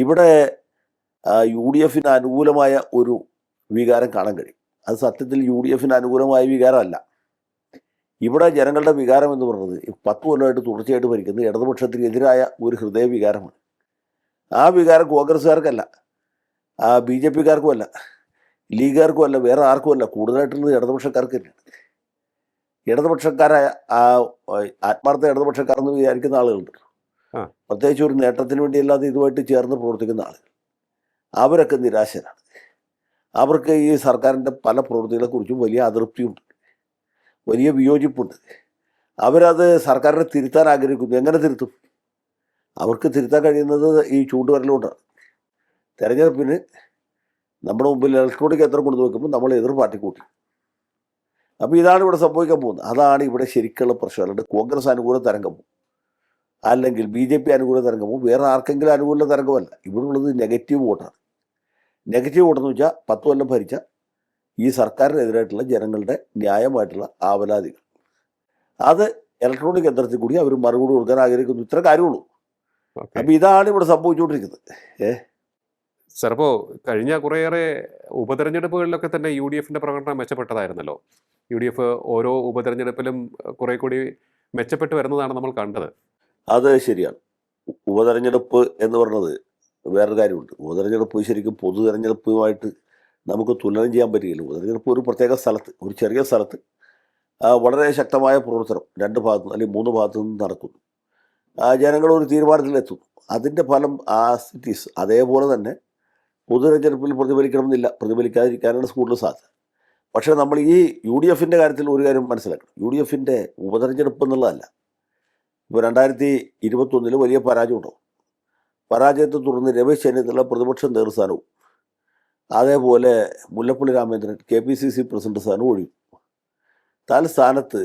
ഇവിടെ U D എഫിന് അനുകൂലമായ ഒരു വികാരം കാണാൻ കഴിയും. അത് സത്യത്തിൽ യു ഡി എഫിന് അനുകൂലമായ വികാരമല്ല. ഇവിടെ ജനങ്ങളുടെ വികാരം എന്ന് പറയുന്നത് 10 കൊല്ലമായിട്ട് തുടർച്ചയായിട്ട് ഭരിക്കുന്ന ഇടതുപക്ഷത്തിന് എതിരായ ഒരു ഹൃദയ വികാരമാണ്. ആ വികാരം കോൺഗ്രസ്സുകാർക്കല്ല, ബി ജെ പിക്കാർക്കുമല്ല, ലീഗുകാർക്കുമല്ല, വേറെ ആർക്കുമല്ല, കൂടുതലായിട്ടുള്ളത് ഇടതുപക്ഷക്കാർക്ക് തന്നെയാണ്. ഇടതുപക്ഷക്കാരായ ആത്മാർത്ഥ ഇടതുപക്ഷക്കാരെന്ന് വിചാരിക്കുന്ന ആളുകളുണ്ട്. പ്രത്യേകിച്ച് ഒരു നേട്ടത്തിന് വേണ്ടിയല്ലാതെ ഇതുമായിട്ട് ചേർന്ന് പ്രവർത്തിക്കുന്ന ആളുകൾ, അവരൊക്കെ നിരാശരാണ്. അവർക്ക് ഈ സർക്കാരിൻ്റെ പല പ്രവൃത്തികളെക്കുറിച്ചും വലിയ അതൃപ്തിയുണ്ട്, വലിയ വിയോജിപ്പുണ്ട്. അവരത് സർക്കാരിനെ തിരുത്താൻ ആഗ്രഹിക്കുന്നു. എങ്ങനെ തിരുത്തും? അവർക്ക് തിരുത്താൻ കഴിയുന്നത് ഈ ചൂണ്ടുവരലുകൊണ്ടാണ്. തെരഞ്ഞെടുപ്പിന് നമ്മുടെ മുമ്പിൽ ഇലക്ട്രോണിക് യന്ത്രം കൊണ്ടു വെക്കുമ്പോൾ നമ്മൾ എതിർ പാർട്ടി കൂട്ടി. അപ്പോൾ ഇതാണ് ഇവിടെ സംഭവിക്കാൻ പോകുന്നത്. അതാണ് ഇവിടെ ശരിക്കുള്ള പ്രശ്നം. അല്ലാണ്ട് കോൺഗ്രസ് അനുകൂല തരംഗമോ അല്ലെങ്കിൽ ബി ജെ പി അനുകൂല തരംഗമോ വേറെ ആർക്കെങ്കിലും അനുകൂല തരംഗമല്ല. ഇവിടെ ഉള്ളത് നെഗറ്റീവ് വോട്ടാണ്. നെഗറ്റീവ് വോട്ടെന്ന് വെച്ചാൽ 10 കൊല്ലം ഭരിച്ച ഈ സർക്കാരിനെതിരായിട്ടുള്ള ജനങ്ങളുടെ ന്യായമായിട്ടുള്ള ആവലാതികൾ. അത് ഇലക്ട്രോണിക് യന്ത്രത്തിൽ കൂടി അവർ മറുപടി കൊടുക്കാൻ ആഗ്രഹിക്കുന്നു. ഇത്ര കാര്യമുള്ളൂ. അപ്പം ഇതാണ് ഇവിടെ സംഭവിച്ചുകൊണ്ടിരിക്കുന്നത്. സർ, അപ്പോൾ കഴിഞ്ഞ കുറേയേറെ ഉപതെരഞ്ഞെടുപ്പുകളിലൊക്കെ തന്നെ യു ഡി എഫിൻ്റെ പ്രകടനം മെച്ചപ്പെട്ടതായിരുന്നല്ലോ. യു ഡി എഫ് ഓരോ ഉപതെരഞ്ഞെടുപ്പിലും കുറെ കൂടി മെച്ചപ്പെട്ട് വരുന്നതാണ് നമ്മൾ കണ്ടത്. അത് ശരിയാണ്. ഉപതെരഞ്ഞെടുപ്പ് എന്ന് പറഞ്ഞത് വേറൊരു കാര്യമുണ്ട്. ഉപതെരഞ്ഞെടുപ്പ് ശരിക്കും പൊതു തെരഞ്ഞെടുപ്പുമായിട്ട് നമുക്ക് തുലനം ചെയ്യാൻ പറ്റുകയില്ല. ഉപതെരഞ്ഞെടുപ്പ് ഒരു പ്രത്യേക സ്ഥലത്ത്, ഒരു ചെറിയ സ്ഥലത്ത് വളരെ ശക്തമായ പ്രവർത്തനം 2 ഭാഗത്തു നിന്ന് അല്ലെങ്കിൽ 3 ഭാഗത്തു നിന്ന് നടക്കുന്നു. ജനങ്ങൾ ഒരു തീരുമാനത്തിലെത്തുന്നു. അതിൻ്റെ ഫലം സിറ്റീസ് അതേപോലെ തന്നെ പൊതു തെരഞ്ഞെടുപ്പിൽ പ്രതിഫലിക്കണമെന്നില്ല, പ്രതിഫലിക്കാതിരിക്കാനാണ് കൂടുതൽ സാധ്യത. പക്ഷേ നമ്മൾ ഈ യു ഡി എഫിൻ്റെ കാര്യത്തിൽ ഒരു കാര്യം മനസ്സിലാക്കണം. യു ഡി എഫിൻ്റെ ഉപതെരഞ്ഞെടുപ്പ് എന്നുള്ളതല്ല. ഇപ്പോൾ 2021 വലിയ പരാജയം ഉണ്ടാവും. പരാജയത്തെ തുടർന്ന് രമേശ് ചെന്നിത്തല പ്രതിപക്ഷ നേതൃസ്ഥാനവും അതേപോലെ മുല്ലപ്പള്ളി രാമചന്ദ്രൻ KPCC പ്രസിഡന്റ് സ്ഥാനവും ഒഴിയും. തൽസ്ഥാനത്ത്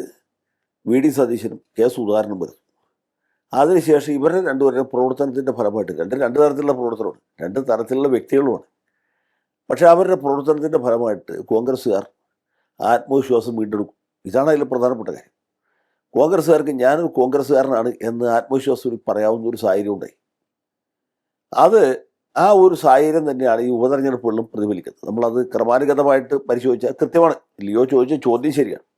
വി ഡി സതീശനും കെ സുധാകരനും വരുന്നു. അതിനുശേഷം ഇവരുടെ രണ്ടുപേരുടെ പ്രവർത്തനത്തിൻ്റെ ഫലമായിട്ട് രണ്ട് തരത്തിലുള്ള പ്രവർത്തനമാണ്, 2 തരത്തിലുള്ള വ്യക്തികളുമാണ്. പക്ഷേ അവരുടെ പ്രവർത്തനത്തിൻ്റെ ഫലമായിട്ട് കോൺഗ്രസ്സുകാർ ആത്മവിശ്വാസം വീണ്ടെടുക്കും. ഇതാണ് അതിൽ പ്രധാനപ്പെട്ട കാര്യം. കോൺഗ്രസ്സുകാർക്ക് ഞാനൊരു കോൺഗ്രസ്സുകാരനാണ് എന്ന് ആത്മവിശ്വാസം പറയാവുന്ന ഒരു സാഹചര്യം ഉണ്ടായി. അത് ആ ഒരു സാഹചര്യം തന്നെയാണ് ഈ ഉപതെരഞ്ഞെടുപ്പുകളിലും പ്രതിഫലിക്കുന്നത്. നമ്മളത് ക്രമാനുഗതമായിട്ട് പരിശോധിച്ചാൽ കൃത്യമാണ്. ലിയോ ചോദിച്ച ചോദ്യം ശരിയാണ്.